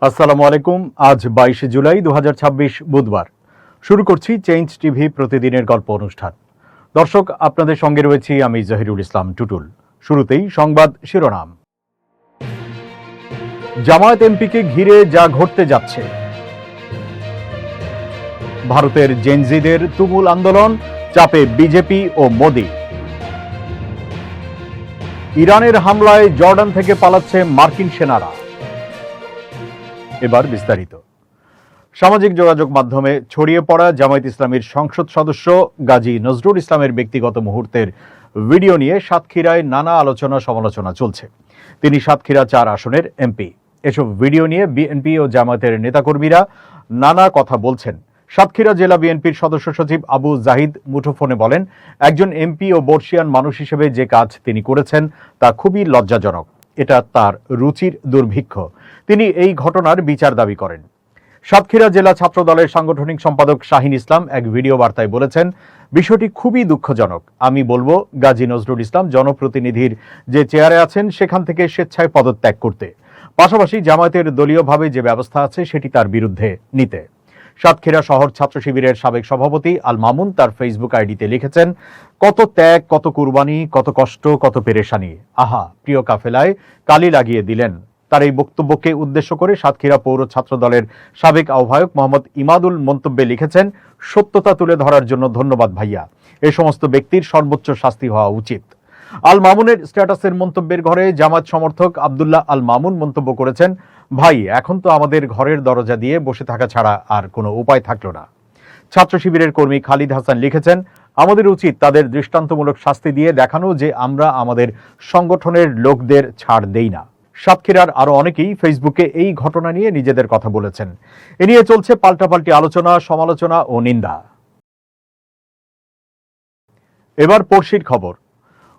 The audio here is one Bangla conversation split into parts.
আসসালামু আলাইকুম। আজ 22 জুলাই 2026 বুধবার। শুরু করছি চেঞ্জ টিভি প্রতিদিনের গল্প অনুষ্ঠান। দর্শক, আপনাদের সঙ্গে রয়েছি আমি জহিরুল ইসলাম টুটুল। শুরুতেই সংবাদ শিরোনাম। জামায়াত এমপিকে ঘিরে যা ঘটতে যাচ্ছে। ভারতের জেনজিদের তুমুল আন্দোলন, চাপে বিজেপি ও মোদি। ইরানের হামলায় জর্ডান থেকে পালাচ্ছে মার্কিন সেনারা। এবার বিস্তারিত। সামাজিক যোগাযোগ মাধ্যমে ছড়িয়ে পড়া জামায়াত ইসলামীর সংসদ সদস্য গাজী নজরুল ইসলামের ব্যক্তিগত মুহূর্তের ভিডিও নিয়ে সাতক্ষীরায় নানা আলোচনা সমালোচনা চলছে। তিনি সাতক্ষীরা 4 আসনের এমপি। এসব ভিডিও নিয়ে বিএনপি ও জামায়াতের নেতাকর্মীরা নানা কথা বলছেন। সাতক্ষীরা জেলা বিএনপির সদস্য সচিব আবু জাহিদ মুঠোফোনে বলেন, একজন এমপি ও বর্ষিয়ান মানুষ হিসেবে যে কাজ তিনি করেছেন তা খুবই লজ্জাজনক। এটা তার রুচির দুর্ভিক্ষ। তিনি এই ঘটনার বিচার দাবি করেন। সাতক্ষীরা জেলা ছাত্র দলের সাংগঠনিক সম্পাদক শাহিন ইসলাম এক ভিডিও বার্তায় বলেছেন, বিষয়টি খুবই দুঃখজনক। আমি বলবো গাজী নজরুল ইসলাম জনপ্রতিনিধির যে চেয়ারে আছেন সেখান থেকে স্বেচ্ছায় পদত্যাগ করতে, পাশাপাশি জামায়াতের দলীয়ভাবে যে ব্যবস্থা আছে সেটি তার বিরুদ্ধে নিতে। সাতক্ষীরা শহর ছাত্র শিবিরের সাবেক সভাপতি আল মামুন তার ফেসবুক আইডিতে লিখেছেন, কত ত্যাগ, কত কুরবানি, কত কষ্ট, কত পেরেশানি, আহা প্রিয় কাফেলায় কালি লাগিয়ে দিলেন। তার এই বক্তব্যকে উদ্দেশ্য করে সাতক্ষীরা পৌর ছাত্র দলের সাবেক আহ্বায়ক মোহাম্মদ ইমাদুল মন্তব্যে লিখেছেন, সত্যতা তুলে ধরার জন্য ধন্যবাদ ভাইয়া। এ সমস্ত ব্যক্তির সর্বোচ্চ শাস্তি হওয়া উচিত। আল মামুনের স্ট্যাটাসের মন্তব্যের ঘরে জামাত সমর্থক আব্দুল্লাহ আল মামুন মন্তব্য করেছেন, ভাই এখন তো আমাদের ঘরের দরজা দিয়ে বসে থাকা ছাড়া আর কোনো উপায় থাকলো না। ছাত্র শিবিরের কর্মী খালিদ হাসান লিখেছেন, আমাদের উচিত তাদের দৃষ্টান্তমূলক শাস্তি দিয়ে দেখানো যে আমরা আমাদের সংগঠনের লোকদের ছাড় দেই না। সাতক্ষীরার আরো অনেকেই ফেসবুকে এই ঘটনা নিয়ে নিজেদের কথা বলেছেন। এ নিয়ে চলছে পাল্টাপাল্টি আলোচনা, সমালোচনা ও নিন্দা। এবার পড়শির খবর।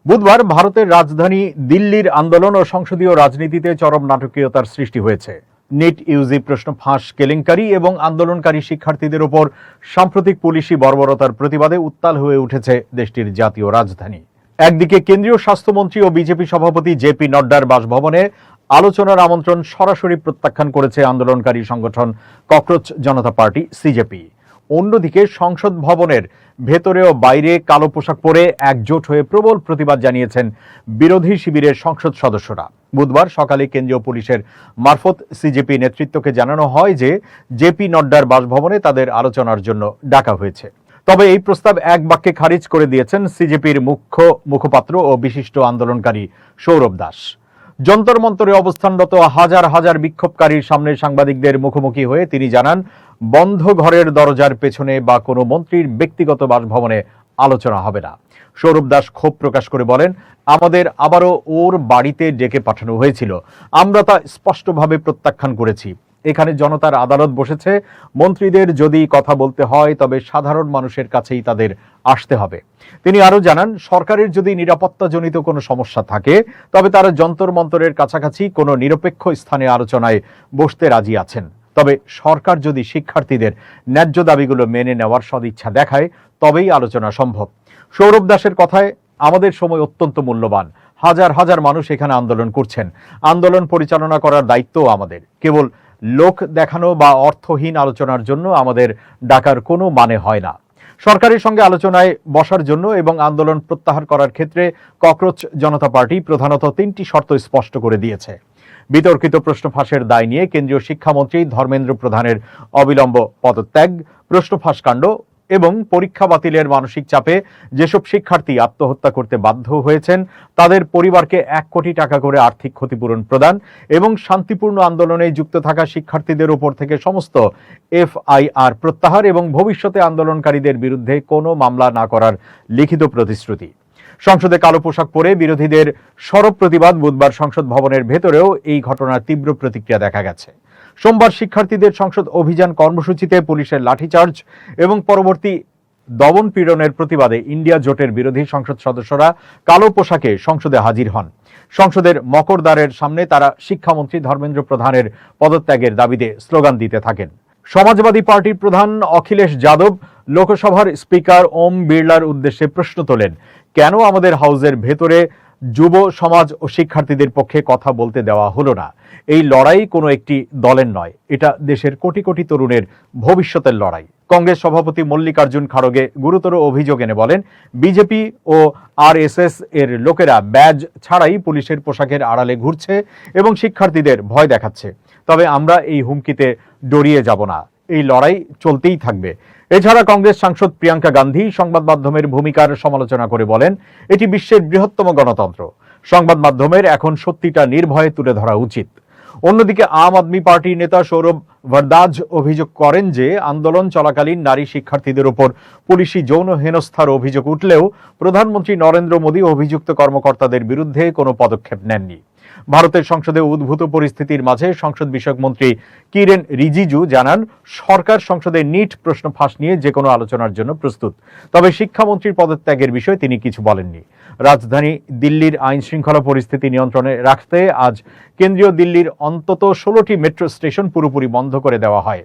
বুধবার ভারতের রাজধানী দিল্লির আন্দোলন ও সংসদীয় রাজনীতিতে চরম নাটকীয়তার সৃষ্টি হয়েছে। নিট ইউজি প্রশ্ন ফাঁস কেলেঙ্কারি এবং আন্দোলনকারী শিক্ষার্থীদের ওপর সাম্প্রতিক পুলিশি বর্বরতার প্রতিবাদে উত্তাল হয়ে উঠেছে দেশটির জাতীয় রাজধানী। একদিকে কেন্দ্রীয় স্বাস্থ্যমন্ত্রী ও বিজেপি সভাপতি জেপি নড্ডার বাসভবনে আলোচনার আমন্ত্রণ সরাসরি প্রত্যাখ্যান করেছে আন্দোলনকারী সংগঠন ককরোচ জনতা পার্টি সিজেপি। অন্যদিকে সংসদ ভবনের ভেতরে ও বাইরে কালো পোশাক পরে একজোট হয়ে প্রবল প্রতিবাদ জানিয়েছেন বিরোধী শিবিরের সংসদ সদস্যরা। বুধবার সকালে কেন্দ্রীয় পুলিশের মারফত সিজেপি নেতৃত্বকে জানানো হয় যে জেপি নড্ডার বাসভবনে তাদের আলোচনার জন্য ডাকা হয়েছে। তবে এই প্রস্তাব এক বাক্যে খারিজ করে দিয়েছেন সিজেপির মুখপাত্র ও বিশিষ্ট আন্দোলনকারী সৌরভ দাস। যন্তর মন্তরে অবস্থানরত হাজার হাজার বিক্ষোভকারীর সামনে সাংবাদিকদের মুখোমুখি হয়ে তিনি জানান, বন্ধ ঘরের দরজার পেছনে বা কোনো মন্ত্রীর ব্যক্তিগত বাসভবনে আলোচনা হবে না। সৌরভ দাস ক্ষোভ প্রকাশ করে বলেন, আমাদের আবারও ওর বাড়িতে ডেকে পাঠানো হয়েছিল, আমরা তা স্পষ্টভাবে প্রত্যাখ্যান করেছি। এখানে জনতার আদালত বসেছে, মন্ত্রীদের যদি কথা বলতে হয় তবে সাধারণ মানুষের কাছেই তাদের আসতে হবে। তিনি আরো জানান, সরকারের যদি নিরাপত্তাজনিত কোনো সমস্যা থাকে তবে তারা যন্তর মন্তরের কাছাকাছি কোনো নিরপেক্ষ স্থানে আলোচনায় বসতে রাজি আছেন। তবে সরকার যদি শিক্ষার্থীদের ন্যায্য দাবিগুলো মেনে নেওয়ার সদিচ্ছা দেখায় তবেই আলোচনা সম্ভব। সৌরভ দাসের কথায়, আমাদের সময় অত্যন্ত মূল্যবান, হাজার হাজার মানুষ এখানে আন্দোলন করছেন, আন্দোলন পরিচালনা করার দায়িত্বও আমাদের। কেবল লোক দেখানো বা অর্থহীন আলোচনার জন্য আমাদের ডাকার কোনো মানে হয় না। সরকারের সঙ্গে আলোচনায় বসার জন্য এবং আন্দোলন প্রত্যাহার করার ক্ষেত্রে ককরোচ জনতা পার্টি প্রধানত 3টি শর্ত স্পষ্ট করে দিয়েছে। বিতর্কিত প্রশ্ন ফাঁসের দায় নিয়ে কেন্দ্রীয় শিক্ষামন্ত্রী ধর্মেন্দ্র প্রধানের অবিলম্ব পদত্যাগ, প্রশ্ন ফাঁস কাণ্ড এবং পরীক্ষা বাতিলের মানসিক চাপে যেসব শিক্ষার্থী আত্মহত্যা করতে বাধ্য হয়েছেন তাদের পরিবারকে 1 কোটি টাকা করে আর্থিক ক্ষতিপূরণ প্রদান এবং শান্তিপূর্ণ আন্দোলনে যুক্ত থাকা শিক্ষার্থীদের উপর থেকে সমস্ত এফআইআর প্রত্যাহার এবং ভবিষ্যতে আন্দোলনকারীদের বিরুদ্ধে কোনো মামলা না করার লিখিত প্রতিশ্রুতি। সংসদে কালো পোশাক পরে বিরোধীদের সরব প্রতিবাদ। বুধবার সংসদ ভবনের ভেতরেও এই ঘটনার তীব্র প্রতিক্রিয়া দেখা গেছে। সোমবার শিক্ষার্থীদের সংসদ অভিযান কর্মসূচিতে পুলিশের লাঠিচার্জ এবং পরবর্তী দমন পীড়নের প্রতিবাদে ইন্ডিয়া জোটের বিরোধী সংসদ সদস্যরা কালো পোশাকে সংসদে হাজির হন। সংসদের মকরদ্বারের সামনে তারা শিক্ষামন্ত্রী ধর্মেন্দ্র প্রধানের পদত্যাগের দাবিতে স্লোগান দিতে থাকেন। সমাজবাদী পার্টির প্রধান অখিলেশ যাদব লোকসভার স্পিকার ওম বিড়লার উদ্দেশ্যে প্রশ্ন তোলেন, কেন আমাদের হাউসের ভেতরে যুব সমাজ ও শিক্ষার্থীদের পক্ষে কথা বলতে দেওয়া হলো না। এই লড়াই কোনো একটি দলের নয়, এটা দেশের কোটি কোটি তরুণের ভবিষ্যতের লড়াই। কংগ্রেস সভাপতি মল্লিকার্জুন খাড়গে গুরুতর অভিযোগ এনে বলেন, বিজেপি ও আরএসএস এর লোকেরা ব্যাজ ছাড়াই পুলিশের পোশাকের আড়ালে ঘুরছে এবং শিক্ষার্থীদের ভয় দেখাচ্ছে। তবে আমরা এই হুমকিতে ডরিয়ে যাব না, এই লড়াই চলতেই থাকবে। এছাড়া কংগ্রেস সাংসদ প্রিয়াঙ্কা গান্ধী সংবাদ মাধ্যমের ভূমিকার সমালোচনা করে বলেন, এটি বিশ্বের বৃহত্তম গণতন্ত্র, সংবাদ মাধ্যমের এখন সত্যিটা নির্ভয়ে তুলে ধরা উচিত। অন্যদিকে আম আদমি পার্টির নেতা সৌরভ ভরদ্বাজ অভিযোগ করেন যে আন্দোলন চলাকালীন নারী শিক্ষার্থীদের উপর পুলিশি যৌন হেনস্থার অভিযোগ উঠলেও প্রধানমন্ত্রী নরেন্দ্র মোদী অভিযুক্ত কর্মকর্তাদের বিরুদ্ধে কোনো পদক্ষেপ নেননি। ভারতের সংসদে উদ্ভূত পরিস্থিতির মাঝে সংসদ বিষয়ক মন্ত্রী কিরেন রিজিজু জানান, সরকার সংসদে নিট প্রশ্ন ফাঁস নিয়ে যে কোনো আলোচনার জন্য প্রস্তুত। তবে শিক্ষামন্ত্রীর পদত্যাগের বিষয়ে তিনি কিছু বলেননি। রাজধানী দিল্লির আইন শৃঙ্খলা পরিস্থিতি নিয়ন্ত্রণে রাখতে আজ কেন্দ্রীয় দিল্লির অন্তত 16টি মেট্রো স্টেশন পুরোপুরি বন্ধ করে দেওয়া হয়।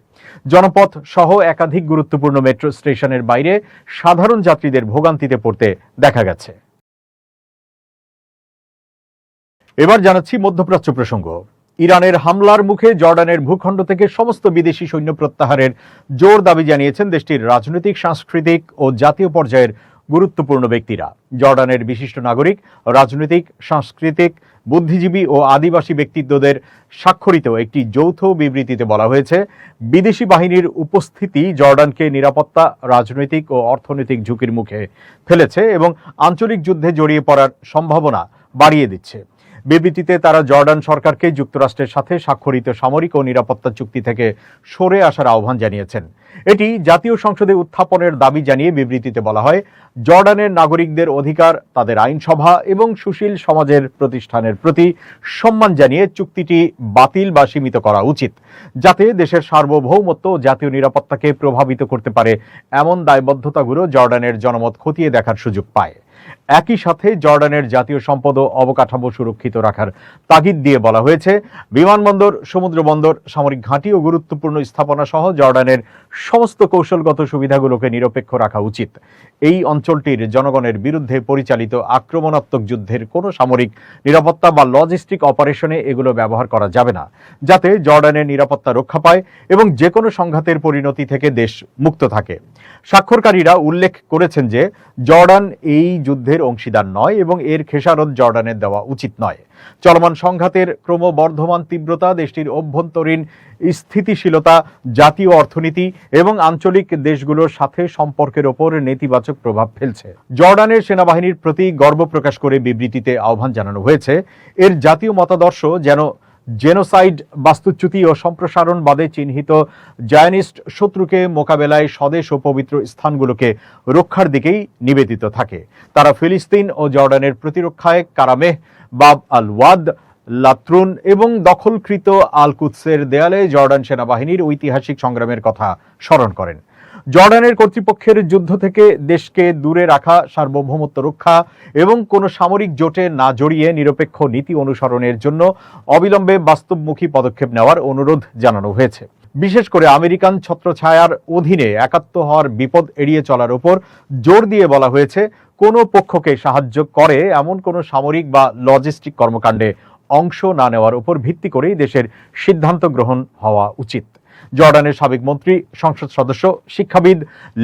জনপথ সহ একাধিক গুরুত্বপূর্ণ মেট্রো স্টেশনের বাইরে সাধারণ যাত্রীদের ভোগান্তিতে পড়তে দেখা গেছে। এবার জানাচ্ছি মধ্যপ্রাচ্য প্রসঙ্গ। ইরানের হামলার মুখে জর্ডানের ভূখণ্ড থেকে সমস্ত বিদেশি সৈন্য প্রত্যাহারের জোর দাবি জানিয়েছেন দেশটির রাজনৈতিক, সাংস্কৃতিক ও জাতীয় পর্যায়ের গুরুত্বপূর্ণ ব্যক্তিরা। জর্ডানের বিশিষ্ট নাগরিক, রাজনৈতিক, সাংস্কৃতিক, বুদ্ধিজীবী ও আদিবাসী ব্যক্তিত্বদের স্বাক্ষরিত একটি যৌথ বিবৃতিতে বলা হয়েছে, বিদেশি বাহিনীর উপস্থিতি জর্ডানকে নিরাপত্তা, রাজনৈতিক ও অর্থনৈতিক ঝুঁকির মুখে ফেলেছে এবং আঞ্চলিক যুদ্ধে জড়িয়ে পড়ার সম্ভাবনা বাড়িয়ে দিচ্ছে। বিবৃতিতে তারা জর্ডান সরকারকে যুক্তরাষ্ট্রের সাথে স্বাক্ষরিত সামরিক ও নিরাপত্তা চুক্তি থেকে সরে আসার আহ্বান জানিয়েছেন। এটি জাতীয় সংসদে উত্থাপনের দাবি জানিয়ে বিবৃতিতে বলা হয়, জর্ডানের নাগরিকদের অধিকার, তাদের আইনসভা এবং সুশীল সমাজের প্রতিষ্ঠানের প্রতি সম্মান জানিয়ে চুক্তিটি বাতিল বা সীমিত করা উচিত, যাতে দেশের সার্বভৌমত্ব ও জাতীয় নিরাপত্তাকে প্রভাবিত করতে পারে এমন দায়বদ্ধতাগুলো জর্ডানের জনমত খতিয়ে দেখার সুযোগ পায়। একই সাথে জর্ডানের জাতীয় সম্পদ ও অবকাঠামো সুরক্ষিত রাখার তাগিদ দিয়ে বলা হয়েছে, বিমানবন্দর, সমুদ্র বন্দর, সামরিক ঘাঁটি ও গুরুত্বপূর্ণ স্থাপনা সহ জর্ডানের সমস্ত কৌশলগত সুবিধাগুলোকে নিরপেক্ষ রাখা উচিত। এই অঞ্চলটির জনগণের বিরুদ্ধে পরিচালিত আক্রমণাত্মক যুদ্ধের কোনো সামরিক নিরাপত্তা বা লজিস্টিক অপারেশনে এগুলো ব্যবহার করা যাবে না, যাতে জর্ডানের নিরাপত্তা রক্ষা পায় এবং যে কোনো সংঘাতের পরিণতি থেকে দেশ মুক্ত থাকে। স্বাক্ষরকারীরা উল্লেখ করেছেন যে জর্ডান এই যুদ্ধের অংশীদার নয় এবং এর খেসারত জর্ডানের দেওয়া উচিত নয়। চলমান সংঘাতের ক্রমবর্ধমান তীব্রতা দেশটির অভ্যন্তরীণ স্থিতিশীলতা, জাতীয় অর্থনীতি এবং আঞ্চলিক দেশগুলোর সাথে সম্পর্কের ওপর নেতিবাচক প্রভাব ফেলছে। জর্ডানের সেনাবাহিনীর প্রতি গর্ব প্রকাশ করে বিবৃতিতে আহ্বান জানানো হয়েছে, এর জাতীয় মতাদর্শ যেন জেনোসাইড, বাস্তুচ্যুতি ও সম্প্রসারণবাদে চিহ্নিত জায়নিস্ট শত্রুকে মোকাবেলায় স্বদেশ ও পবিত্র স্থানগুলোকে রক্ষার দিকেই নিবেদিত থাকে। তারা ফিলিস্তিন ও জর্ডানের প্রতিরক্ষায় কারামেহ, বাব আল ওয়াদ, লাত্রুন এবং দখলকৃত আল কুদসের দেয়ালে জর্ডান সেনাবাহিনীর ঐতিহাসিক সংগ্রামের কথা স্মরণ করেন। জর্ডানের কর্তৃপক্ষের যুদ্ধ থেকে দেশকে দূরে রাখা, সার্বভৌমত্ব রক্ষা এবং কোনো সামরিক জোটে না জড়িয়ে নিরপেক্ষ নীতি অনুসরণের জন্য অবিলম্বে বাস্তবমুখী পদক্ষেপ নেওয়ার অনুরোধ জানানো হয়েছে। বিশেষ করে আমেরিকান ছত্রছায়ার অধীনে একাত্ম হওয়ার বিপদ এড়িয়ে চলার উপর জোর দিয়ে বলা হয়েছে, কোনো পক্ষকে সাহায্য করে এমন কোনো সামরিক বা লজিস্টিক কর্মকাণ্ডে অংশ না নেওয়ার উপর ভিত্তি করেই দেশের সিদ্ধান্ত গ্রহণ হওয়া উচিত। জর্ডানের সাবেক মন্ত্রী, সংসদ সদস্য, শিক্ষাবিদ,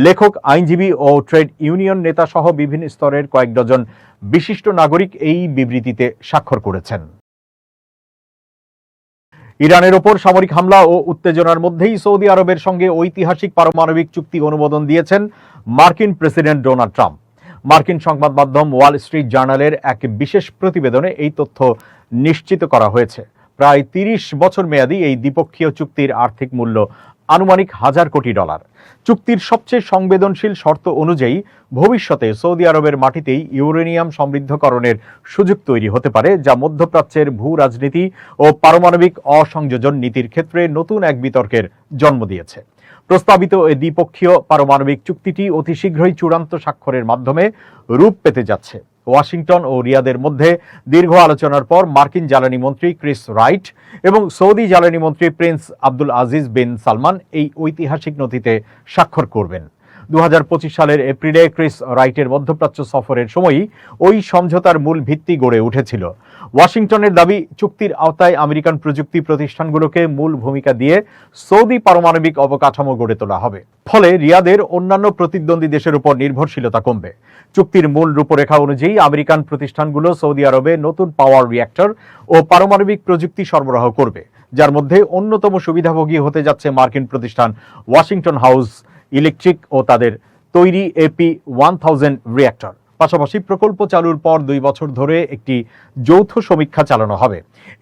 লেখক, আইনজীবী ও ট্রেড ইউনিয়ন নেতা সহ বিভিন্ন স্তরের কয়েক ডজন বিশিষ্ট নাগরিক এই বিবৃতিতে স্বাক্ষর করেছেন। ইরানের ওপর সামরিক হামলা ও উত্তেজনার মধ্যেই সৌদি আরবের সঙ্গে ঐতিহাসিক পারমাণবিক চুক্তি অনুমোদন দিয়েছেন মার্কিন প্রেসিডেন্ট ডোনাল্ড ট্রাম্প। মার্কিন সংবাদ মাধ্যম ওয়াল স্ট্রিট জার্নালের এক বিশেষ প্রতিবেদনে এই তথ্য নিশ্চিত করা হয়েছে। প্রায় 30 বছর মেয়াদী এই দ্বিপক্ষীয় চুক্তির আর্থিক মূল্য আনুমানিক $1000 কোটি। চুক্তির সবচেয়ে সংবেদনশীল শর্ত অনুযায়ী ভবিষ্যতে সৌদি আরবের মাটিতেই ইউরেনিয়াম সমৃদ্ধকরণের সুযোগ তৈরি হতে পারে, যা মধ্যপ্রাচ্যের ভূ রাজনীতি ও পারমাণবিক অসংযোজন নীতির ক্ষেত্রে নতুন এক বিতর্কের জন্ম দিয়েছে। প্রস্তাবিত এই দ্বিপক্ষীয় পারমাণবিক চুক্তিটি অতি শীঘ্রই চূড়ান্ত স্বাক্ষরের মাধ্যমে রূপ পেতে যাচ্ছে। ওয়াশিংটন ও রিয়াদের মধ্যে দীর্ঘ আলোচনার পর মার্কিন জ্বালানি মন্ত্রী ক্রিস রাইট এবং সৌদি জ্বালানি মন্ত্রী প্রিন্স আব্দুল আজিজ বিন সালমান এই ঐতিহাসিক নথিতে স্বাক্ষর করবেন। 2025 সালের এপ্রিলে ক্রিস রাইটের মধ্যপ্রাচ্য সফরের সময়ই ওই সমঝোতার মূল ভিত্তি গড়ে উঠেছিল। ওয়াশিংটনের দাবি, চুক্তির আওতায় আমেরিকান প্রযুক্তি প্রতিষ্ঠানগুলোকে মূল ভূমিকা দিয়ে সৌদি পারমাণবিক অবকাঠামো গড়ে তোলা হবে। ফলে রিয়াদের অন্যান্য প্রতিদ্বন্দ্বী দেশের উপর নির্ভরশীলতা কমবে। চুক্তির মূল রূপরেখা অনুযায়ী আমেরিকান প্রতিষ্ঠানগুলো সৌদি আরবে নতুন পাওয়ার রিঅ্যাক্টর ও পারমাণবিক প্রযুক্তি সরবরাহ করবে, যার মধ্যে অন্যতম সুবিধাভোগী হতে যাচ্ছে মার্কিন প্রতিষ্ঠান ওয়াশিংটন হাউস ইলেকট্রিক ও তাদের তৈরি AP1000 রিঅ্যাক্টর। পাশাপাশি প্রকল্প চালুর পর 2 বছর ধরে একটি যৌথ সমীক্ষা চালানো হবে।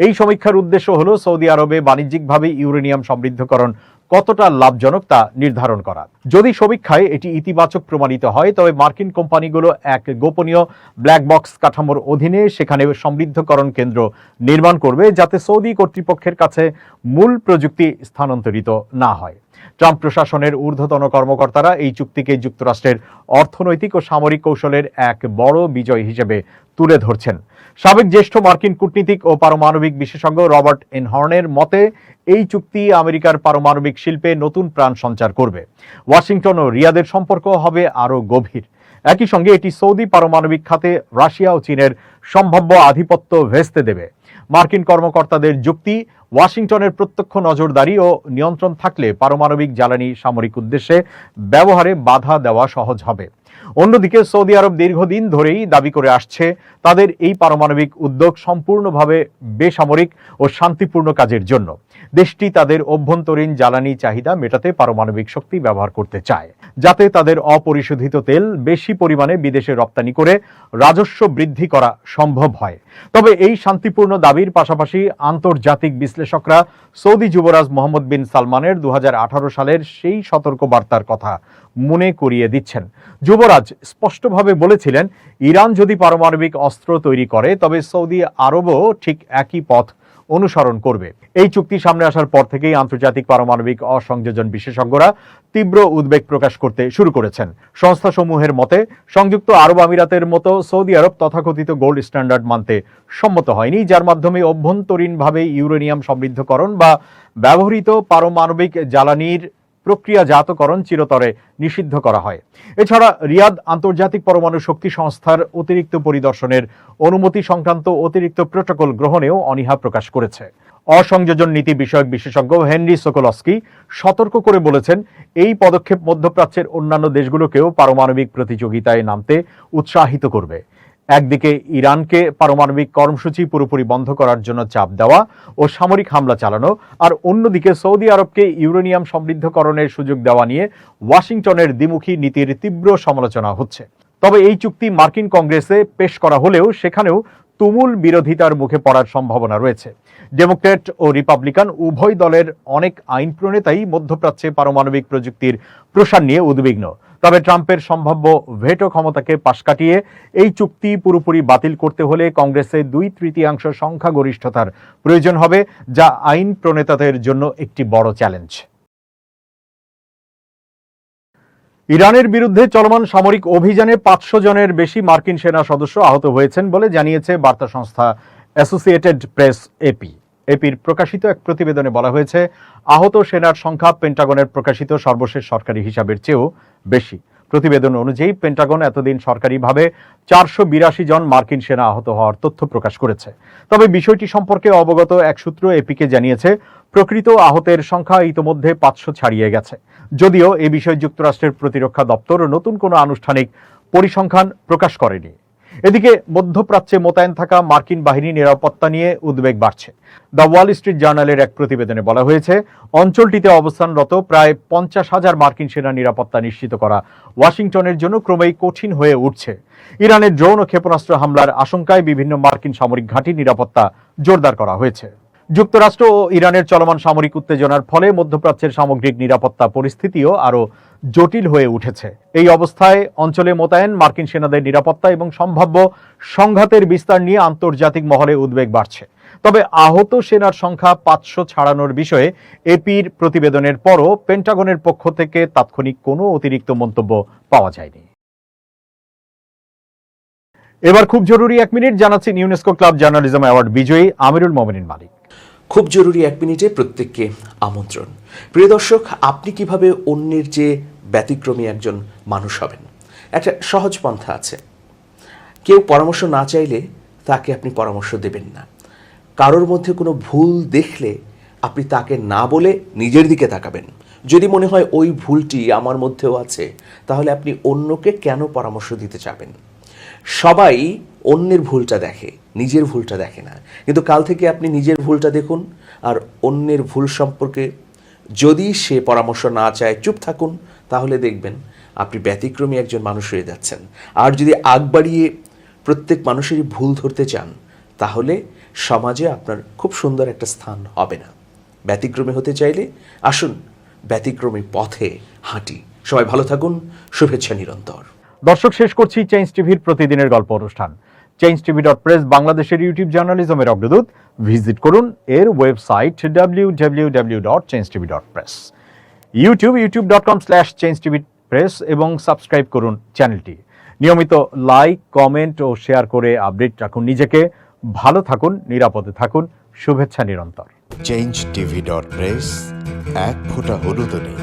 এই সমীক্ষার উদ্দেশ্য হল সৌদি আরবে বাণিজ্যিকভাবে ইউরেনিয়াম সমৃদ্ধকরণ কতটা লাভজনক তা নির্ধারণ করা। যদি সমীক্ষায় এটি ইতিবাচক প্রমাণিত হয়, তবে মার্কিন কোম্পানিগুলো এক গোপনীয় ব্ল্যাক বক্স কাঠামোর অধীনে সেখানে সমৃদ্ধকরণ কেন্দ্র নির্মাণ করবে, যাতে সৌদি কর্তৃপক্ষের কাছে মূল প্রযুক্তি স্থানান্তরিত না হয়। ট্রাম্প প্রশাসনের ঊর্ধ্বতন কর্মকর্তারা এই চুক্তিকে যুক্তরাষ্ট্রের অর্থনৈতিক ও সামরিক কৌশলের এক বড় বিজয় হিসেবে তুলে ধরছেন। সাবেক জ্যেষ্ঠ মার্কিন কূটনীতিক ও পারমাণবিক বিশেষজ্ঞ রবার্ট এন হর্নের মতে, এই চুক্তি আমেরিকার পারমাণবিক শিল্পে নতুন প্রাণ সঞ্চার করবে। ওয়াশিংটন ও রিয়াদের সম্পর্ক হবে আরও গভীর। একই সঙ্গে এটি সৌদি পারমাণবিক খাতে রাশিয়া ও চীনের সম্ভাব্য আধিপত্য ভেস্তে দেবে। মার্কিন কর্মকর্তাদের যুক্তি, ওয়াশিংটনের প্রত্যক্ষ নজরদারি ও নিয়ন্ত্রণ থাকলে পারমাণবিক জ্বালানি সামরিক উদ্দেশ্যে ব্যবহারে বাধা দেওয়া সহজ হবে। অন্যদিকে সৌদি আরব দীর্ঘদিন ধরেই দাবি করে আসছে, তাদের এই পারমাণবিক উদ্যোগ সম্পূর্ণভাবে বেসামরিক ও শান্তিপূর্ণ কাজের জন্য। দেশটি তাদের অভ্যন্তরীণ জ্বালানি চাহিদা মেটাতে পারমাণবিক শক্তি ব্যবহার করতে চায়, যাতে তাদের অপরিশোধিত তেল বেশি পরিমাণে বিদেশে রপ্তানি করে রাজস্ব বৃদ্ধি করা সম্ভব হয়। তবে এই শান্তিপূর্ণ দাবির পাশাপাশি আন্তর্জাতিক বিশ্লেষকরা সৌদি যুবরাজ মোহাম্মদ বিন সালমানের 2018 সালের সেই সতর্কবার্তার কথা মনে করিয়ে দিচ্ছেন। যুবরাজ স্পষ্টভাবে বলেছিলেন, ইরান যদি পারমাণবিক অস্ত্র তৈরি করে, তবে সৌদি আরবও ঠিক একই পথ অনুসরণ করবে। এই চুক্তি সামনে আসার পর থেকেই আন্তর্জাতিক পারমাণবিক অসংযোজন বিশেষজ্ঞরা তীব্র উদ্বেগ প্রকাশ করতে শুরু করেছেন। সংস্থাসমূহের মতে, সংযুক্ত আরব আমিরাতের মতো সৌদি আরব তথাকথিত গোল্ড স্ট্যান্ডার্ড মানতে সম্মত হয়নি, যার মাধ্যমে অভ্যন্তরীণভাবে ইউরেনিয়াম সমৃদ্ধকরণ বা ব্যবহৃত পারমাণবিক জ্বালানির প্রক্রিয়াজাতকরণ চিরতরে নিষিদ্ধ করা হয়। এছাড়া রিয়াদ আন্তর্জাতিক পরমাণু শক্তি সংস্থার অতিরিক্ত পরিদর্শনের অনুমতি সংক্রান্ত অতিরিক্ত প্রোটোকল গ্রহণেও অনীহা প্রকাশ করেছে। অসংযোজন নীতি বিষয়ক বিশেষজ্ঞ হেনরি সোকোলস্কি সতর্ক করে বলেছেন, এই পদক্ষেপ মধ্যপ্রাচ্যের অন্যান্য দেশগুলোকেও পারমাণবিক প্রতিযোগিতায় নামতে উৎসাহিত করবে। একদিকে ইরানকে পারমাণবিক কর্মসূচি পুরোপুরি বন্ধ করার জন্য চাপ দেওয়া ও সামরিক হামলা চালানো, আর অন্যদিকে সৌদি আরবকে ইউরেনিয়াম সমৃদ্ধকরণের সুযোগ দেওয়া নিয়ে ওয়াশিংটনের দ্বিমুখী নীতির তীব্র সমালোচনা হচ্ছে। তবে এই চুক্তি মার্কিন কংগ্রেসে পেশ করা হলেও সেখানেও তুমুল বিরোধিতার মুখে পড়ার সম্ভাবনা রয়েছে। ডেমোক্র্যাট ও রিপাবলিকান উভয় দলের অনেক আইন প্রণেতাই মধ্যপ্রাচ্যে পারমাণবিক প্রযুক্তির প্রসার নিয়ে উদ্বিগ্ন। তবে ট্রাম্পের সম্ভাব্য ভেটো ক্ষমতাকে পাশ কাটিয়ে এই চুক্তি পুরোপুরি বাতিল করতে হলে কংগ্রেসে 2/3 সংখ্যাগরিষ্ঠতার প্রয়োজন হবে, যা আইন প্রণেতাদের জন্য একটি বড় চ্যালেঞ্জ। ইরানের বিরুদ্ধে চলমান সামরিক অভিযানে 500 জনের বেশি মার্কিন সেনা সদস্য আহত হয়েছেন বলে জানিয়েছে বার্তা সংস্থা অ্যাসোসিয়েটেড প্রেস এপি। এপির প্রকাশিত এক প্রতিবেদনে বলা হয়েছে, আহত সেনার সংখ্যা পেন্টাগনের প্রকাশিত সর্বশেষ সরকারি হিসাবের চেয়েও বেশি। প্রতিবেদন অনুযায়ী পেন্টাগন এতদিন সরকারিভাবে 482 জন মার্কিন সেনা আহত হওয়ার তথ্য প্রকাশ করেছে। তবে বিষয়টি সম্পর্কে অবগত এক সূত্র এপিকে জানিয়েছে, প্রকৃত আহতের সংখ্যা ইতোমধ্যে 500 ছাড়িয়ে গেছে। যদিও এ বিষয়ে যুক্তরাষ্ট্রের প্রতিরক্ষা দপ্তর নতুন কোনো আনুষ্ঠানিক পরিসংখ্যান প্রকাশ করেনি। এদিকে মধ্যপ্রাচ্যে মোতায়েন থাকা মার্কিন বাহিনী নিরাপত্তা নিয়ে উদ্বেগ বাড়ছে। দ্য ওয়াল স্ট্রিট জার্নালের এক প্রতিবেদনে বলা হয়েছে, অঞ্চলটিতে অবস্থানরত প্রায় 50,000 মার্কিন সেনা নিরাপত্তা নিশ্চিত করা ওয়াশিংটনের জন্য ক্রমেই কঠিন হয়ে উঠছে। ইরানের ড্রোন ও ক্ষেপণাস্ত্র হামলার আশঙ্কায় বিভিন্ন মার্কিন সামরিক ঘাঁটির নিরাপত্তা জোরদার করা হয়েছে। যুক্তরাষ্ট্র ও ইরানের চলমান সামরিক উত্তেজনার ফলে মধ্যপ্রাচ্যের সামগ্রিক নিরাপত্তা পরিস্থিতিও আরও জটিল হয়ে উঠেছে। এই অবস্থায় অঞ্চলে মোতায়েন মার্কিন সেনাদের নিরাপত্তা এবং সম্ভাব্য সংঘাতের বিস্তার নিয়ে আন্তর্জাতিক মহলে উদ্বেগ বাড়ছে। তবে আহত সেনার সংখ্যা 500 ছাড়ানোর বিষয়ে এপির প্রতিবেদনের পরও পেন্টাগনের পক্ষ থেকে তাৎক্ষণিক কোনো অতিরিক্ত মন্তব্য পাওয়া যায়নি। এবার খুব জরুরি 1 মিনিট জানাচ্ছি ইউনেস্কো ক্লাব জার্নালিজম অ্যাওয়ার্ড বিজয়ী আমিরুল মোমিনিন মালিক। খুব জরুরি 1 মিনিটে প্রত্যেককে আমন্ত্রণ। প্রিয় দর্শক, আপনি কিভাবে অন্যের যে ব্যতিক্রমী একজন মানুষ হবেন। একটা সহজ পন্থা আছে, কেউ পরামর্শ না চাইলে তাকে আপনি পরামর্শ দেবেন না। কারোর মধ্যে কোনো ভুল দেখলে আপনি তাকে না বলে নিজের দিকে তাকাবেন। যদি মনে হয় ওই ভুলটি আমার মধ্যেও আছে, তাহলে আপনি অন্যকে কেন পরামর্শ দিতে চাবেন? সবাই অন্যের ভুলটা দেখে, নিজের ভুলটা দেখে না। কিন্তু কাল থেকে আপনি নিজের ভুলটা দেখুন, আর অন্যের ভুল সম্পর্কে যদি সে পরামর্শ না চায় চুপ থাকুন, তাহলে দেখবেন আপনি ব্যতিক্রমী একজন মানুষ হয়ে যাচ্ছেন। আর যদি আগ বাড়িয়ে প্রত্যেক মানুষেরই ভুল ধরতে চান, তাহলে সমাজে আপনার খুব সুন্দর একটা স্থান হবে না। ব্যতিক্রমী হতে চাইলে আসুন ব্যতিক্রমী পথে হাঁটি। সবাই ভালো থাকুন, শুভেচ্ছা নিরন্তর। দর্শক, শেষ করছি চেঞ্জ টিভির প্রতিদিনের গল্প অনুষ্ঠান। changeTV.press বাংলাদেশের ইউটিউব জার্নালিজমের অগ্রদূত। ভিজিট করুন এর ওয়েবসাইট www.changetv.press, youtube.com/changetvpress এবং সাবস্ক্রাইব করুন চ্যানেলটি। নিয়মিত লাইক, কমেন্ট ও শেয়ার করে আপডেট রাখুন নিজেকে। ভালো থাকুন, নিরাপদে থাকুন, শুভেচ্ছা নিরন্তর। changetv.press, এক ফোঁটা হলুদও নেই।